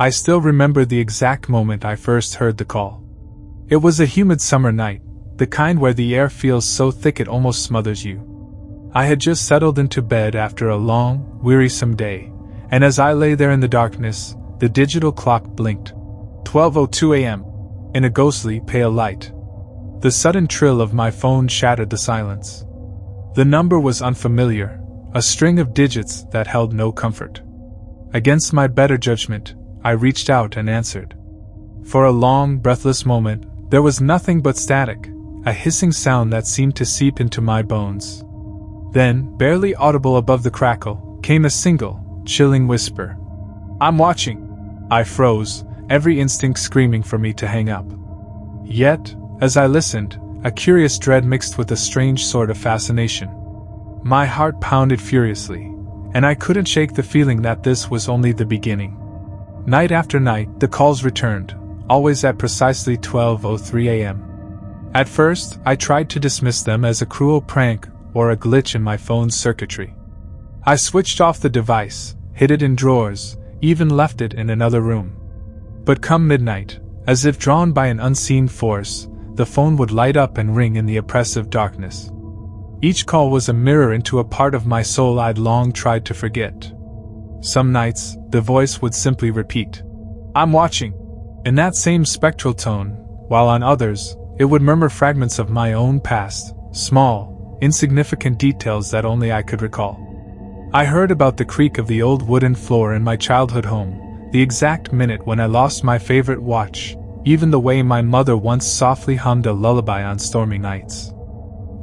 I still remember the exact moment I first heard the call. It was a humid summer night, the kind where the air feels so thick it almost smothers you. I had just settled into bed after a long, wearisome day, and as I lay there in the darkness, the digital clock blinked. 12:02 a.m. in a ghostly, pale light. The sudden trill of my phone shattered the silence. The number was unfamiliar, a string of digits that held no comfort. Against my better judgment, I reached out and answered. For a long, breathless moment, there was nothing but static, a hissing sound that seemed to seep into my bones. Then, barely audible above the crackle, came a single, chilling whisper. "I'm watching." I froze, every instinct screaming for me to hang up. Yet, as I listened, a curious dread mixed with a strange sort of fascination. My heart pounded furiously, and I couldn't shake the feeling that this was only the beginning. Night after night, the calls returned, always at precisely 12:03 a.m. At first, I tried to dismiss them as a cruel prank or a glitch in my phone's circuitry. I switched off the device, hid it in drawers, even left it in another room. But come midnight, as if drawn by an unseen force, the phone would light up and ring in the oppressive darkness. Each call was a mirror into a part of my soul I'd long tried to forget. Some nights, the voice would simply repeat, "I'm watching," in that same spectral tone, while on others, it would murmur fragments of my own past, small, insignificant details that only I could recall. I heard about the creak of the old wooden floor in my childhood home, the exact minute when I lost my favorite watch, even the way my mother once softly hummed a lullaby on stormy nights.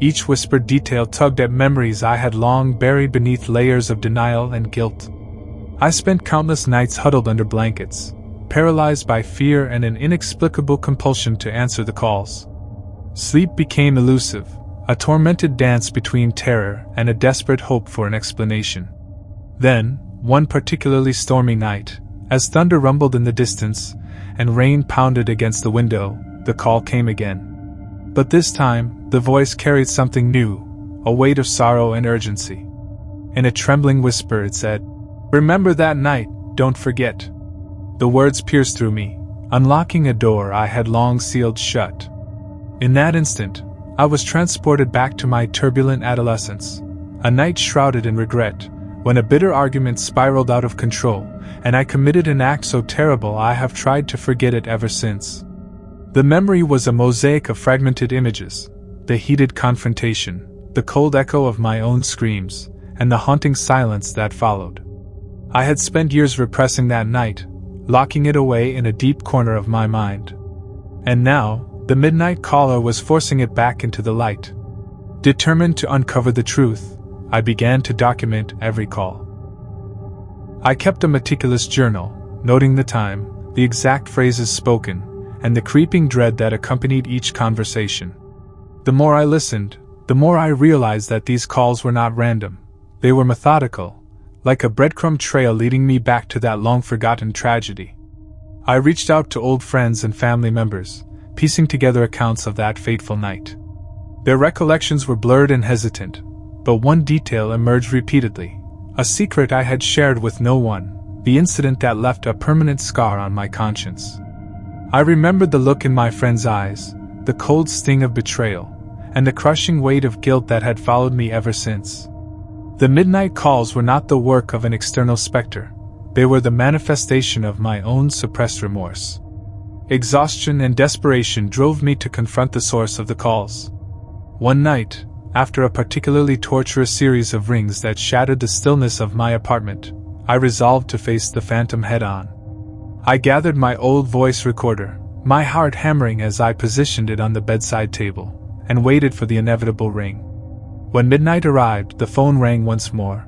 Each whispered detail tugged at memories I had long buried beneath layers of denial and guilt. I spent countless nights huddled under blankets, paralyzed by fear and an inexplicable compulsion to answer the calls. Sleep became elusive, a tormented dance between terror and a desperate hope for an explanation. Then, one particularly stormy night, as thunder rumbled in the distance and rain pounded against the window, the call came again. But this time, the voice carried something new, a weight of sorrow and urgency. In a trembling whisper it said, "Remember that night, don't forget." The words pierced through me, unlocking a door I had long sealed shut. In that instant, I was transported back to my turbulent adolescence, a night shrouded in regret, when a bitter argument spiraled out of control, and I committed an act so terrible I have tried to forget it ever since. The memory was a mosaic of fragmented images, the heated confrontation, the cold echo of my own screams, and the haunting silence that followed. I had spent years repressing that night, locking it away in a deep corner of my mind. And now, the midnight caller was forcing it back into the light. Determined to uncover the truth, I began to document every call. I kept a meticulous journal, noting the time, the exact phrases spoken, and the creeping dread that accompanied each conversation. The more I listened, the more I realized that these calls were not random. They were methodical, like a breadcrumb trail leading me back to that long-forgotten tragedy. I reached out to old friends and family members, piecing together accounts of that fateful night. Their recollections were blurred and hesitant, but one detail emerged repeatedly, a secret I had shared with no one, the incident that left a permanent scar on my conscience. I remembered the look in my friend's eyes, the cold sting of betrayal, and the crushing weight of guilt that had followed me ever since. The midnight calls were not the work of an external specter, they were the manifestation of my own suppressed remorse. Exhaustion and desperation drove me to confront the source of the calls. One night, after a particularly torturous series of rings that shattered the stillness of my apartment, I resolved to face the phantom head-on. I gathered my old voice recorder, my heart hammering as I positioned it on the bedside table, and waited for the inevitable ring. When midnight arrived, the phone rang once more.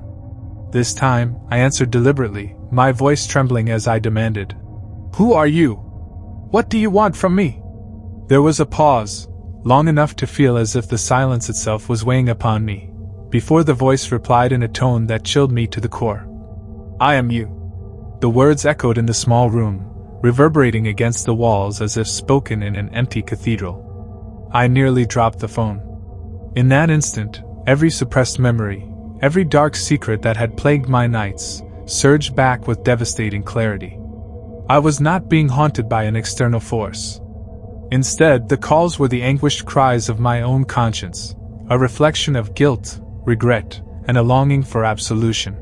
This time, I answered deliberately, my voice trembling as I demanded, "Who are you? What do you want from me?" There was a pause, long enough to feel as if the silence itself was weighing upon me, before the voice replied in a tone that chilled me to the core. "I am you." The words echoed in the small room, reverberating against the walls as if spoken in an empty cathedral. I nearly dropped the phone. In that instant, every suppressed memory, every dark secret that had plagued my nights, surged back with devastating clarity. I was not being haunted by an external force. Instead, the calls were the anguished cries of my own conscience, a reflection of guilt, regret, and a longing for absolution.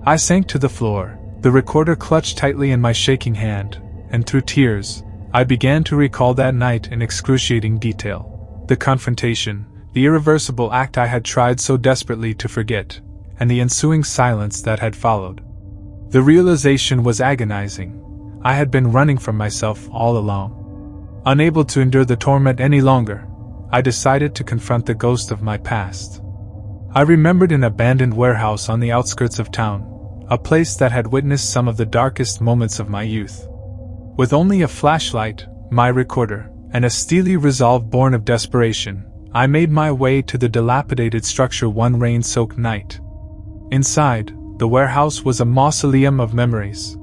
I sank to the floor, the recorder clutched tightly in my shaking hand, and through tears, I began to recall that night in excruciating detail. The confrontation, the irreversible act I had tried so desperately to forget, and the ensuing silence that had followed. The realization was agonizing. I had been running from myself all along. Unable to endure the torment any longer, I decided to confront the ghost of my past. I remembered an abandoned warehouse on the outskirts of town, a place that had witnessed some of the darkest moments of my youth. With only a flashlight, my recorder, and a steely resolve born of desperation, I made my way to the dilapidated structure one rain-soaked night. Inside, the warehouse was a mausoleum of memories.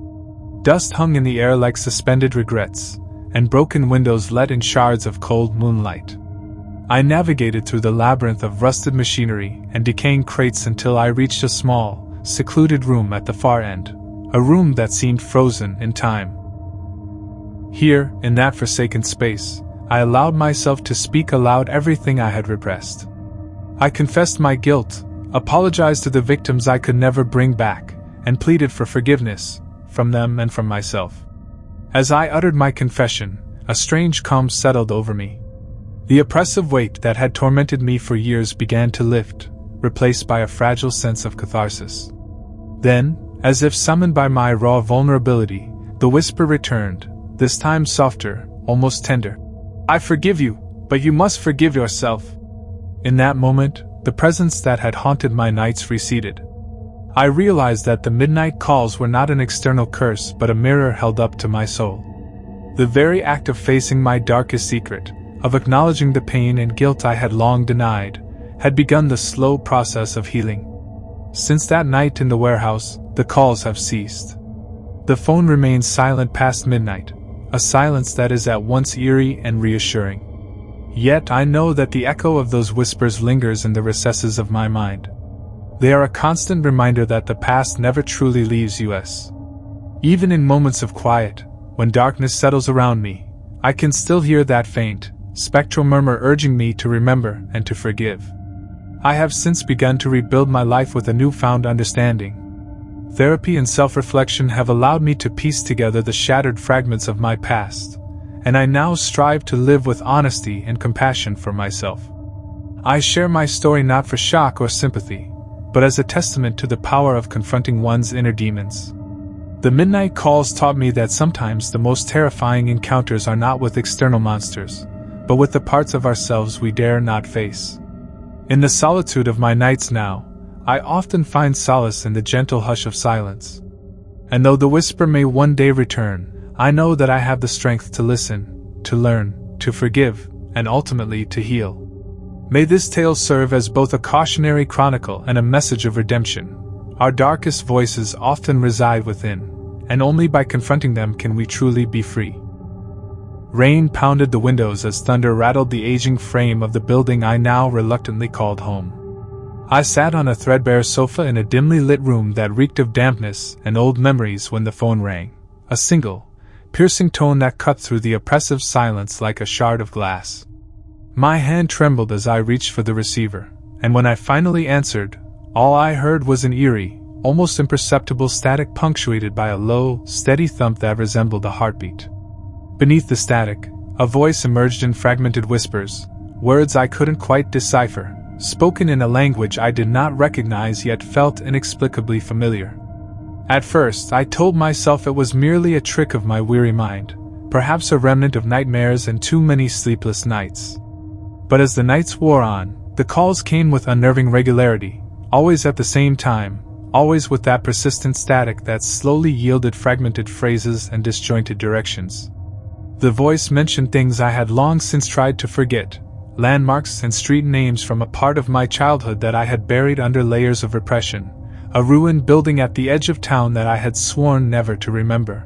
Dust hung in the air like suspended regrets, and broken windows let in shards of cold moonlight. I navigated through the labyrinth of rusted machinery and decaying crates until I reached a small, secluded room at the far end, a room that seemed frozen in time. Here, in that forsaken space, I allowed myself to speak aloud everything I had repressed. I confessed my guilt, apologized to the victims I could never bring back, and pleaded for forgiveness, from them and from myself. As I uttered my confession, a strange calm settled over me. The oppressive weight that had tormented me for years began to lift, replaced by a fragile sense of catharsis. Then, as if summoned by my raw vulnerability, the whisper returned, this time softer, almost tender. I forgive you, but you must forgive yourself. In that moment, the presence that had haunted my nights receded. I realized that the midnight calls were not an external curse but a mirror held up to my soul. The very act of facing my darkest secret, of acknowledging the pain and guilt I had long denied, had begun the slow process of healing. Since that night in the warehouse, the calls have ceased. The phone remains silent past midnight, a silence that is at once eerie and reassuring. Yet I know that the echo of those whispers lingers in the recesses of my mind. They are a constant reminder that the past never truly leaves us. Even in moments of quiet, when darkness settles around me, I can still hear that faint, spectral murmur urging me to remember and to forgive. I have since begun to rebuild my life with a newfound understanding. Therapy and self-reflection have allowed me to piece together the shattered fragments of my past, and I now strive to live with honesty and compassion for myself. I share my story not for shock or sympathy, but as a testament to the power of confronting one's inner demons. The midnight calls taught me that sometimes the most terrifying encounters are not with external monsters, but with the parts of ourselves we dare not face. In the solitude of my nights now, I often find solace in the gentle hush of silence. And though the whisper may one day return, I know that I have the strength to listen, to learn, to forgive, and ultimately to heal. May this tale serve as both a cautionary chronicle and a message of redemption. Our darkest voices often reside within, and only by confronting them can we truly be free. Rain pounded the windows as thunder rattled the aging frame of the building I now reluctantly called home. I sat on a threadbare sofa in a dimly lit room that reeked of dampness and old memories when the phone rang, a single, piercing tone that cut through the oppressive silence like a shard of glass. My hand trembled as I reached for the receiver, and when I finally answered, all I heard was an eerie, almost imperceptible static punctuated by a low, steady thump that resembled a heartbeat. Beneath the static, a voice emerged in fragmented whispers, words I couldn't quite decipher, spoken in a language I did not recognize yet felt inexplicably familiar. At first, I told myself it was merely a trick of my weary mind, perhaps a remnant of nightmares and too many sleepless nights. But as the nights wore on, the calls came with unnerving regularity, always at the same time, always with that persistent static that slowly yielded fragmented phrases and disjointed directions. The voice mentioned things I had long since tried to forget, landmarks and street names from a part of my childhood that I had buried under layers of repression, a ruined building at the edge of town that I had sworn never to remember.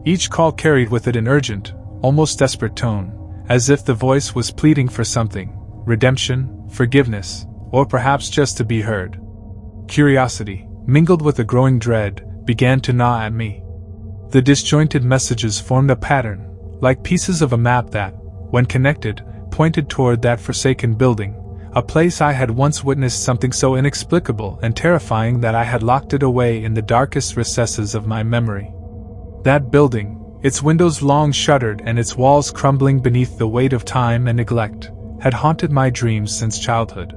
Each call carried with it an urgent, almost desperate tone, as if the voice was pleading for something, redemption, forgiveness, or perhaps just to be heard. Curiosity, mingled with a growing dread, began to gnaw at me. The disjointed messages formed a pattern, like pieces of a map that, when connected, pointed toward that forsaken building, a place I had once witnessed something so inexplicable and terrifying that I had locked it away in the darkest recesses of my memory. That building, its windows long shuttered and its walls crumbling beneath the weight of time and neglect, had haunted my dreams since childhood.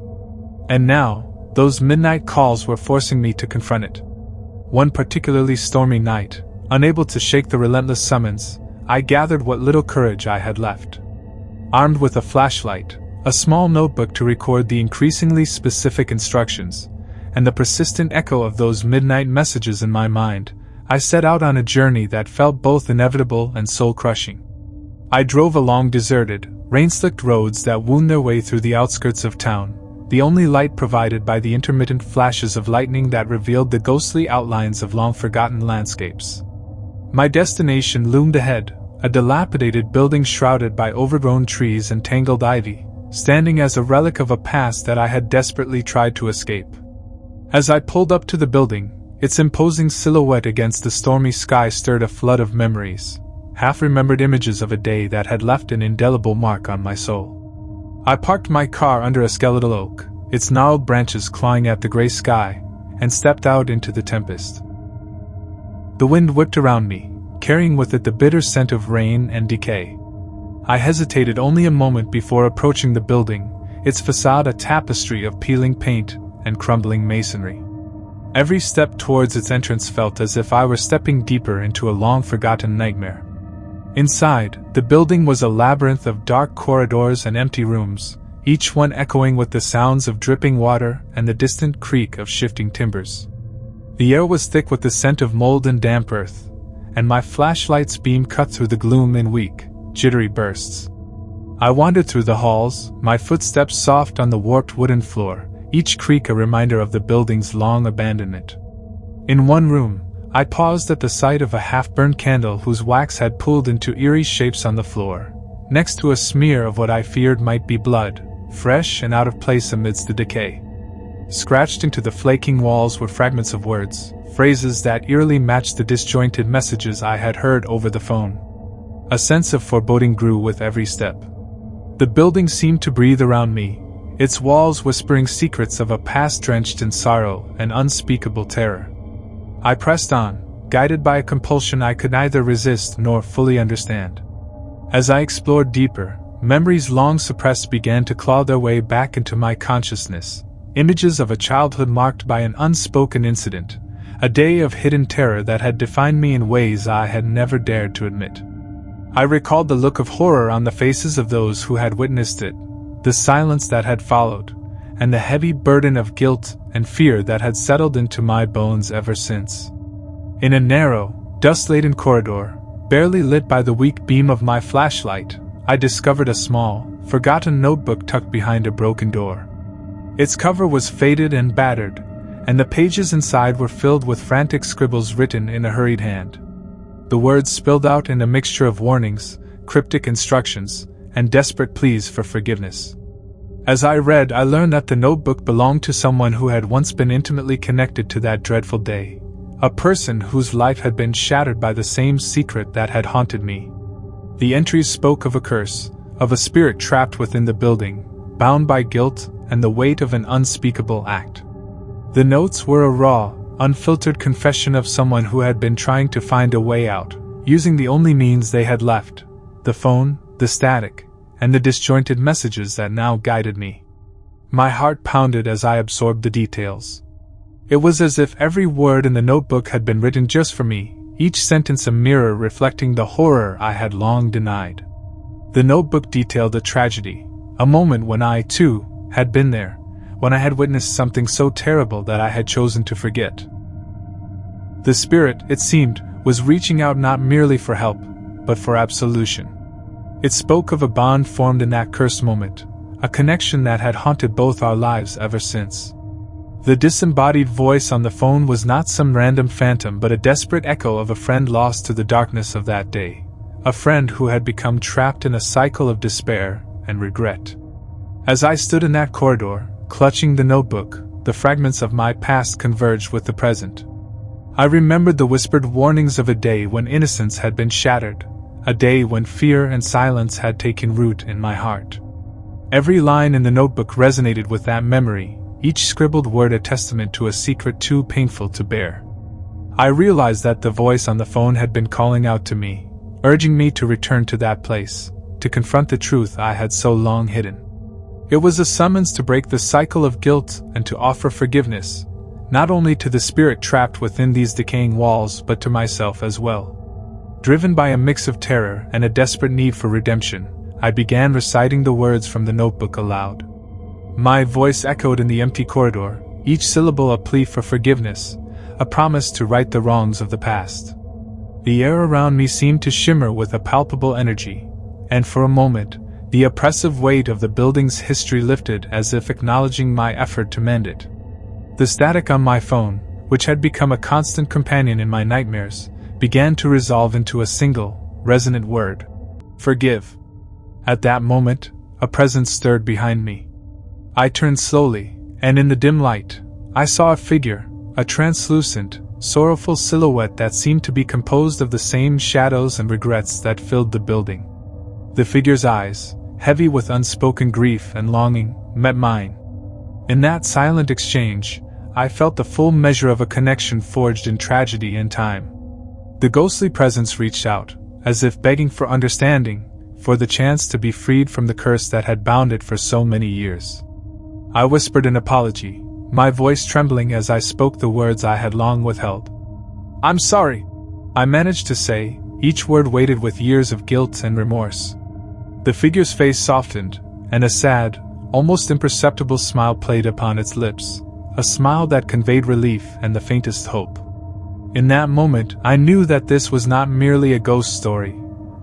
And now, those midnight calls were forcing me to confront it. One particularly stormy night, unable to shake the relentless summons, I gathered what little courage I had left. Armed with a flashlight, a small notebook to record the increasingly specific instructions, and the persistent echo of those midnight messages in my mind, I set out on a journey that felt both inevitable and soul-crushing. I drove along deserted, rain-slicked roads that wound their way through the outskirts of town, the only light provided by the intermittent flashes of lightning that revealed the ghostly outlines of long-forgotten landscapes. My destination loomed ahead, a dilapidated building shrouded by overgrown trees and tangled ivy, standing as a relic of a past that I had desperately tried to escape. As I pulled up to the building, its imposing silhouette against the stormy sky stirred a flood of memories, half-remembered images of a day that had left an indelible mark on my soul. I parked my car under a skeletal oak, its gnarled branches clawing at the gray sky, and stepped out into the tempest. The wind whipped around me, carrying with it the bitter scent of rain and decay. I hesitated only a moment before approaching the building, its facade a tapestry of peeling paint and crumbling masonry. Every step towards its entrance felt as if I were stepping deeper into a long-forgotten nightmare. Inside, the building was a labyrinth of dark corridors and empty rooms, each one echoing with the sounds of dripping water and the distant creak of shifting timbers. The air was thick with the scent of mold and damp earth, and my flashlight's beam cut through the gloom in weak, jittery bursts. I wandered through the halls, my footsteps soft on the warped wooden floor, each creak a reminder of the building's long abandonment. In one room, I paused at the sight of a half-burned candle whose wax had pooled into eerie shapes on the floor, next to a smear of what I feared might be blood, fresh and out of place amidst the decay. Scratched into the flaking walls were fragments of words, phrases that eerily matched the disjointed messages I had heard over the phone. A sense of foreboding grew with every step. The building seemed to breathe around me, its walls whispering secrets of a past drenched in sorrow and unspeakable terror. I pressed on, guided by a compulsion I could neither resist nor fully understand. As I explored deeper, memories long suppressed began to claw their way back into my consciousness, images of a childhood marked by an unspoken incident, a day of hidden terror that had defined me in ways I had never dared to admit. I recalled the look of horror on the faces of those who had witnessed it, the silence that had followed, and the heavy burden of guilt and fear that had settled into my bones ever since. In a narrow, dust-laden corridor, barely lit by the weak beam of my flashlight, I discovered a small, forgotten notebook tucked behind a broken door. Its cover was faded and battered, and the pages inside were filled with frantic scribbles written in a hurried hand. The words spilled out in a mixture of warnings, cryptic instructions, and desperate pleas for forgiveness. As I read, I learned that the notebook belonged to someone who had once been intimately connected to that dreadful day, a person whose life had been shattered by the same secret that had haunted me. The entries spoke of a curse, of a spirit trapped within the building, bound by guilt and the weight of an unspeakable act. The notes were a raw, unfiltered confession of someone who had been trying to find a way out, using the only means they had left: the phone, the static, and the disjointed messages that now guided me. My heart pounded as I absorbed the details. It was as if every word in the notebook had been written just for me, each sentence a mirror reflecting the horror I had long denied. The notebook detailed a tragedy, a moment when I, too, had been there, when I had witnessed something so terrible that I had chosen to forget. The spirit, it seemed, was reaching out not merely for help, but for absolution. It spoke of a bond formed in that cursed moment, a connection that had haunted both our lives ever since. The disembodied voice on the phone was not some random phantom but a desperate echo of a friend lost to the darkness of that day, a friend who had become trapped in a cycle of despair and regret. As I stood in that corridor, clutching the notebook, the fragments of my past converged with the present. I remembered the whispered warnings of a day when innocence had been shattered, a day when fear and silence had taken root in my heart. Every line in the notebook resonated with that memory, each scribbled word a testament to a secret too painful to bear. I realized that the voice on the phone had been calling out to me, urging me to return to that place, to confront the truth I had so long hidden. It was a summons to break the cycle of guilt and to offer forgiveness, not only to the spirit trapped within these decaying walls but to myself as well. Driven by a mix of terror and a desperate need for redemption, I began reciting the words from the notebook aloud. My voice echoed in the empty corridor, each syllable a plea for forgiveness, a promise to right the wrongs of the past. The air around me seemed to shimmer with a palpable energy, and for a moment, the oppressive weight of the building's history lifted as if acknowledging my effort to mend it. The static on my phone, which had become a constant companion in my nightmares, began to resolve into a single, resonant word: forgive. At that moment, a presence stirred behind me. I turned slowly, and in the dim light, I saw a figure, a translucent, sorrowful silhouette that seemed to be composed of the same shadows and regrets that filled the building. The figure's eyes, heavy with unspoken grief and longing, met mine. In that silent exchange, I felt the full measure of a connection forged in tragedy and time. The ghostly presence reached out, as if begging for understanding, for the chance to be freed from the curse that had bound it for so many years. I whispered an apology, my voice trembling as I spoke the words I had long withheld. "I'm sorry," I managed to say, each word weighted with years of guilt and remorse. The figure's face softened, and a sad, almost imperceptible smile played upon its lips, a smile that conveyed relief and the faintest hope. In that moment, I knew that this was not merely a ghost story,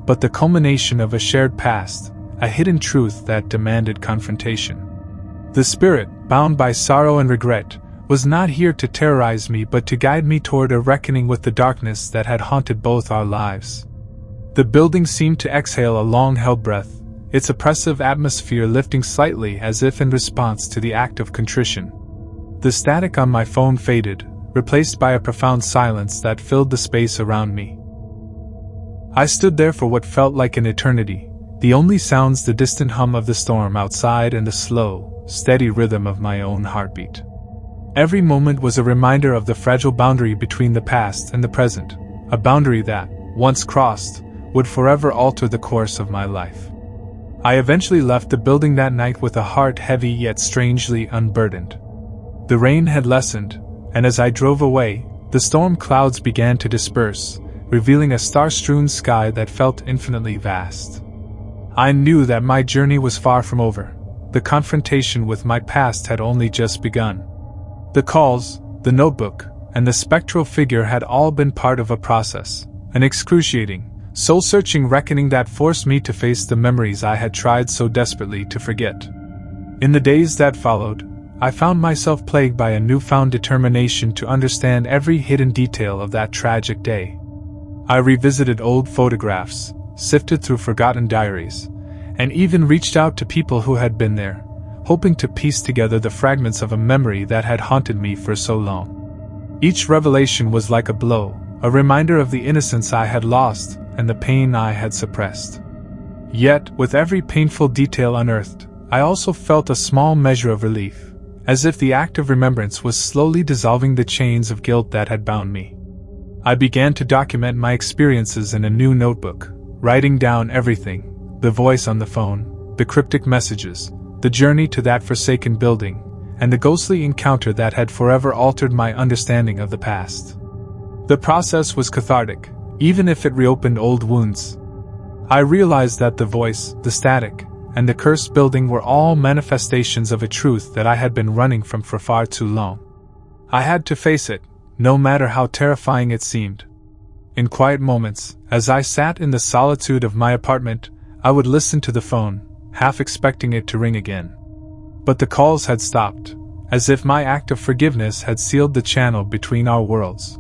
but the culmination of a shared past, a hidden truth that demanded confrontation. The spirit, bound by sorrow and regret, was not here to terrorize me but to guide me toward a reckoning with the darkness that had haunted both our lives. The building seemed to exhale a long-held breath, its oppressive atmosphere lifting slightly as if in response to the act of contrition. The static on my phone faded, replaced by a profound silence that filled the space around me. I stood there for what felt like an eternity, the only sounds the distant hum of the storm outside and the slow, steady rhythm of my own heartbeat. Every moment was a reminder of the fragile boundary between the past and the present, a boundary that, once crossed, would forever alter the course of my life. I eventually left the building that night with a heart heavy yet strangely unburdened. The rain had lessened, and as I drove away, the storm clouds began to disperse, revealing a star-strewn sky that felt infinitely vast. I knew that my journey was far from over. The confrontation with my past had only just begun. The calls, the notebook, and the spectral figure had all been part of a process, an excruciating, soul-searching reckoning that forced me to face the memories I had tried so desperately to forget. In the days that followed, I found myself plagued by a newfound determination to understand every hidden detail of that tragic day. I revisited old photographs, sifted through forgotten diaries, and even reached out to people who had been there, hoping to piece together the fragments of a memory that had haunted me for so long. Each revelation was like a blow, a reminder of the innocence I had lost and the pain I had suppressed. Yet, with every painful detail unearthed, I also felt a small measure of relief, as if the act of remembrance was slowly dissolving the chains of guilt that had bound me. I began to document my experiences in a new notebook, writing down everything: the voice on the phone, the cryptic messages, the journey to that forsaken building, and the ghostly encounter that had forever altered my understanding of the past. The process was cathartic, even if it reopened old wounds. I realized that the voice, the static, and the cursed building were all manifestations of a truth that I had been running from for far too long. I had to face it, no matter how terrifying it seemed. In quiet moments, as I sat in the solitude of my apartment, I would listen to the phone, half expecting it to ring again. But the calls had stopped, as if my act of forgiveness had sealed the channel between our worlds.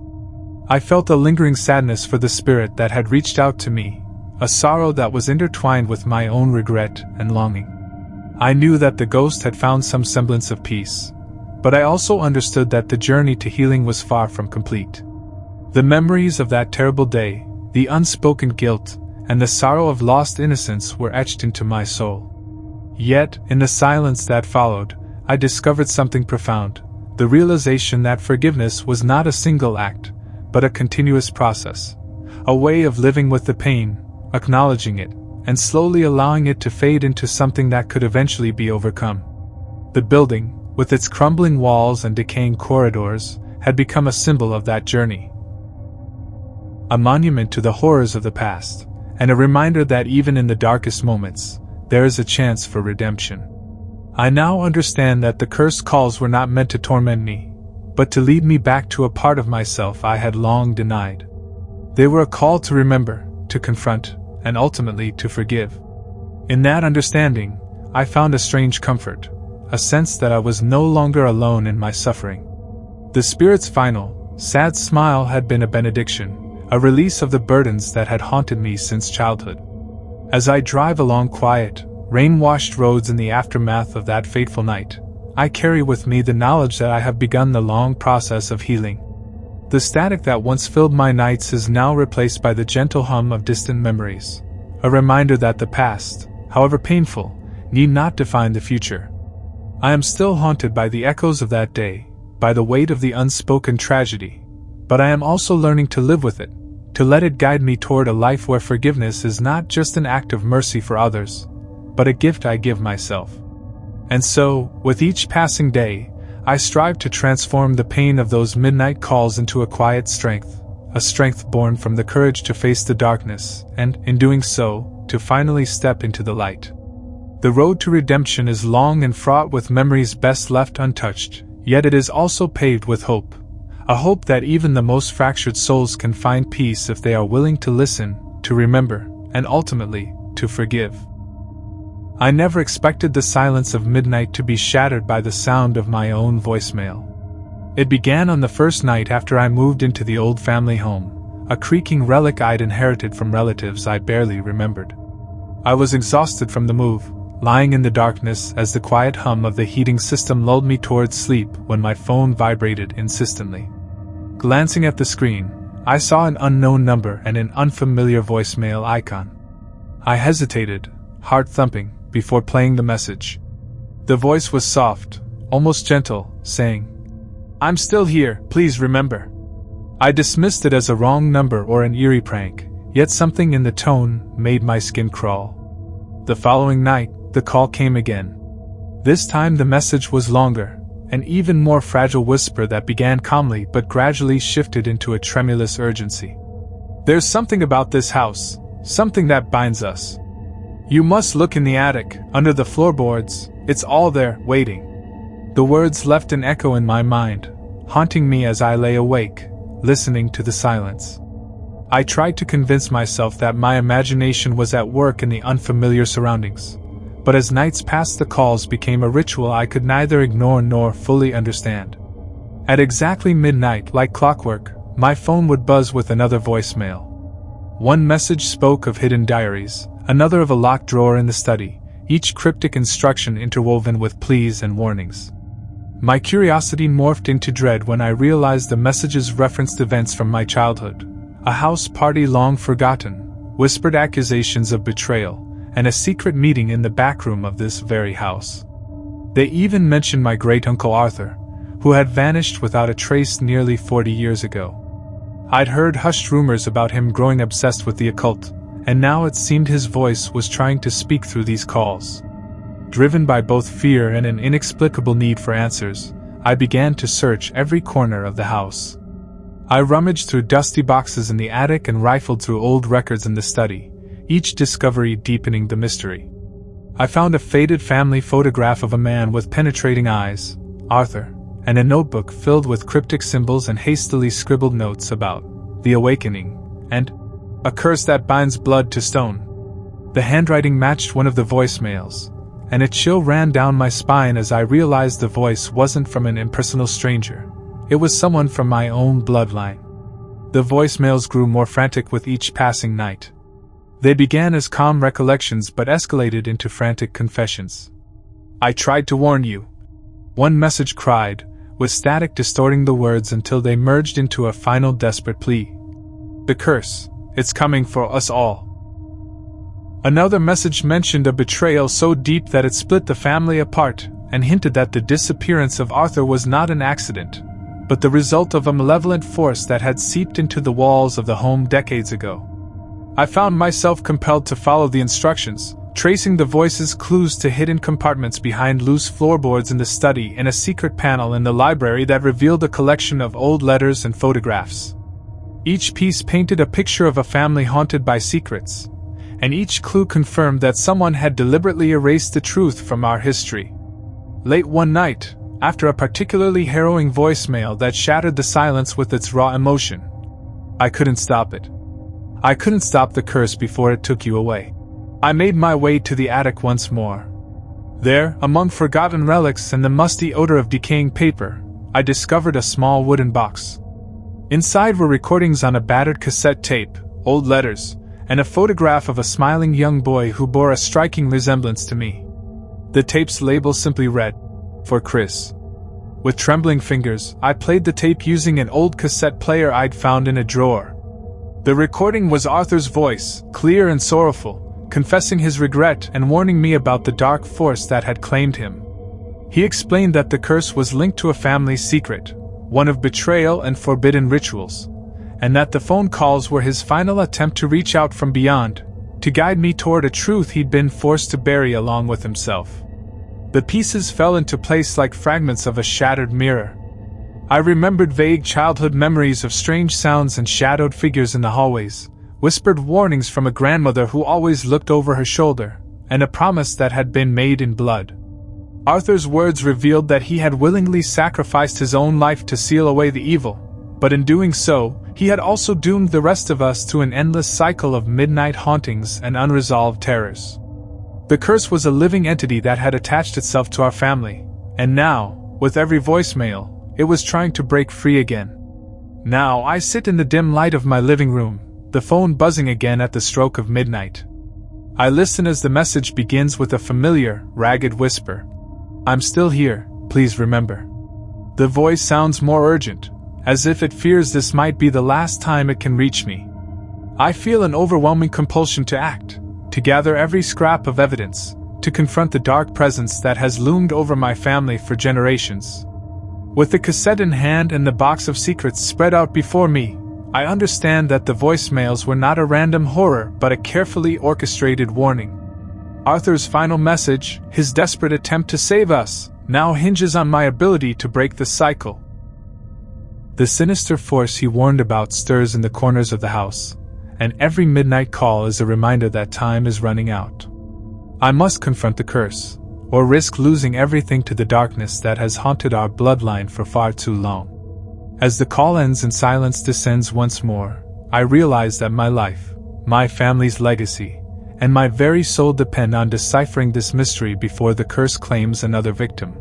I felt a lingering sadness for the spirit that had reached out to me, a sorrow that was intertwined with my own regret and longing. I knew that the ghost had found some semblance of peace, but I also understood that the journey to healing was far from complete. The memories of that terrible day, the unspoken guilt, and the sorrow of lost innocence were etched into my soul. Yet, in the silence that followed, I discovered something profound, the realization that forgiveness was not a single act, but a continuous process, a way of living with the pain, acknowledging it, and slowly allowing it to fade into something that could eventually be overcome. The building, with its crumbling walls and decaying corridors, had become a symbol of that journey. A monument to the horrors of the past, and a reminder that even in the darkest moments, there is a chance for redemption. I now understand that the cursed calls were not meant to torment me, but to lead me back to a part of myself I had long denied. They were a call to remember, to confront, and ultimately to forgive. In that understanding, I found a strange comfort, a sense that I was no longer alone in my suffering. The Spirit's final, sad smile had been a benediction, a release of the burdens that had haunted me since childhood. As I drive along quiet, rain-washed roads in the aftermath of that fateful night, I carry with me the knowledge that I have begun the long process of healing. The static that once filled my nights is now replaced by the gentle hum of distant memories, a reminder that the past, however painful, need not define the future. I am still haunted by the echoes of that day, by the weight of the unspoken tragedy, but I am also learning to live with it, to let it guide me toward a life where forgiveness is not just an act of mercy for others, but a gift I give myself. And so, with each passing day, I strive to transform the pain of those midnight calls into a quiet strength, a strength born from the courage to face the darkness, and, in doing so, to finally step into the light. The road to redemption is long and fraught with memories best left untouched, yet it is also paved with hope, a hope that even the most fractured souls can find peace if they are willing to listen, to remember, and ultimately, to forgive. I never expected the silence of midnight to be shattered by the sound of my own voicemail. It began on the first night after I moved into the old family home, a creaking relic I'd inherited from relatives I barely remembered. I was exhausted from the move, lying in the darkness as the quiet hum of the heating system lulled me towards sleep when my phone vibrated insistently. Glancing at the screen, I saw an unknown number and an unfamiliar voicemail icon. I hesitated, heart thumping, before playing the message. The voice was soft, almost gentle, saying, "I'm still here, please remember." I dismissed it as a wrong number or an eerie prank, yet something in the tone made my skin crawl. The following night, the call came again. This time the message was longer, an even more fragile whisper that began calmly but gradually shifted into a tremulous urgency. "There's something about this house, something that binds us. You must look in the attic, under the floorboards, it's all there, waiting." The words left an echo in my mind, haunting me as I lay awake, listening to the silence. I tried to convince myself that my imagination was at work in the unfamiliar surroundings, but as nights passed the calls became a ritual I could neither ignore nor fully understand. At exactly midnight, like clockwork, my phone would buzz with another voicemail. One message spoke of hidden diaries, another of a locked drawer in the study, each cryptic instruction interwoven with pleas and warnings. My curiosity morphed into dread when I realized the messages referenced events from my childhood, a house party long forgotten, whispered accusations of betrayal, and a secret meeting in the back room of this very house. They even mentioned my great-uncle Arthur, who had vanished without a trace nearly 40 years ago. I'd heard hushed rumors about him growing obsessed with the occult, and now it seemed his voice was trying to speak through these calls. Driven by both fear and an inexplicable need for answers, I began to search every corner of the house. I rummaged through dusty boxes in the attic and rifled through old records in the study, each discovery deepening the mystery. I found a faded family photograph of a man with penetrating eyes, Arthur, and a notebook filled with cryptic symbols and hastily scribbled notes about the awakening and a curse that binds blood to stone. The handwriting matched one of the voicemails, and a chill ran down my spine as I realized the voice wasn't from an impersonal stranger. It was someone from my own bloodline. The voicemails grew more frantic with each passing night. They began as calm recollections but escalated into frantic confessions. "I tried to warn you," one message cried, with static distorting the words until they merged into a final desperate plea. The curse, it's coming for us all. Another message mentioned a betrayal so deep that it split the family apart, and hinted that the disappearance of Arthur was not an accident, but the result of a malevolent force that had seeped into the walls of the home decades ago. I found myself compelled to follow the instructions, tracing the voice's clues to hidden compartments behind loose floorboards in the study and a secret panel in the library that revealed a collection of old letters and photographs. Each piece painted a picture of a family haunted by secrets, and each clue confirmed that someone had deliberately erased the truth from our history. Late one night, after a particularly harrowing voicemail that shattered the silence with its raw emotion, I couldn't stop it. I couldn't stop the curse before it took you away. I made my way to the attic once more. There, among forgotten relics and the musty odor of decaying paper, I discovered a small wooden box. Inside were recordings on a battered cassette tape, old letters, and a photograph of a smiling young boy who bore a striking resemblance to me. The tape's label simply read, "For Chris." With trembling fingers, I played the tape using an old cassette player I'd found in a drawer. The recording was Arthur's voice, clear and sorrowful, confessing his regret and warning me about the dark force that had claimed him. He explained that the curse was linked to a family secret, one of betrayal and forbidden rituals, and that the phone calls were his final attempt to reach out from beyond, to guide me toward a truth he'd been forced to bury along with himself. The pieces fell into place like fragments of a shattered mirror. I remembered vague childhood memories of strange sounds and shadowed figures in the hallways, whispered warnings from a grandmother who always looked over her shoulder, and a promise that had been made in blood. Arthur's words revealed that he had willingly sacrificed his own life to seal away the evil, but in doing so, he had also doomed the rest of us to an endless cycle of midnight hauntings and unresolved terrors. The curse was a living entity that had attached itself to our family, and now, with every voicemail, it was trying to break free again. Now I sit in the dim light of my living room, the phone buzzing again at the stroke of midnight. I listen as the message begins with a familiar, ragged whisper. "I'm still here, please remember." The voice sounds more urgent, as if it fears this might be the last time it can reach me. I feel an overwhelming compulsion to act, to gather every scrap of evidence, to confront the dark presence that has loomed over my family for generations. With the cassette in hand and the box of secrets spread out before me, I understand that the voicemails were not a random horror but a carefully orchestrated warning. Arthur's final message, his desperate attempt to save us, now hinges on my ability to break the cycle. The sinister force he warned about stirs in the corners of the house, and every midnight call is a reminder that time is running out. I must confront the curse, or risk losing everything to the darkness that has haunted our bloodline for far too long. As the call ends and silence descends once more, I realize that my life, my family's legacy, and my very soul depend on deciphering this mystery before the curse claims another victim.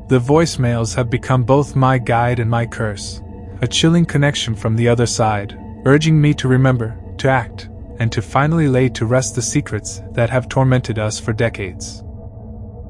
The voicemails have become both my guide and my curse, a chilling connection from the other side, urging me to remember, to act, and to finally lay to rest the secrets that have tormented us for decades.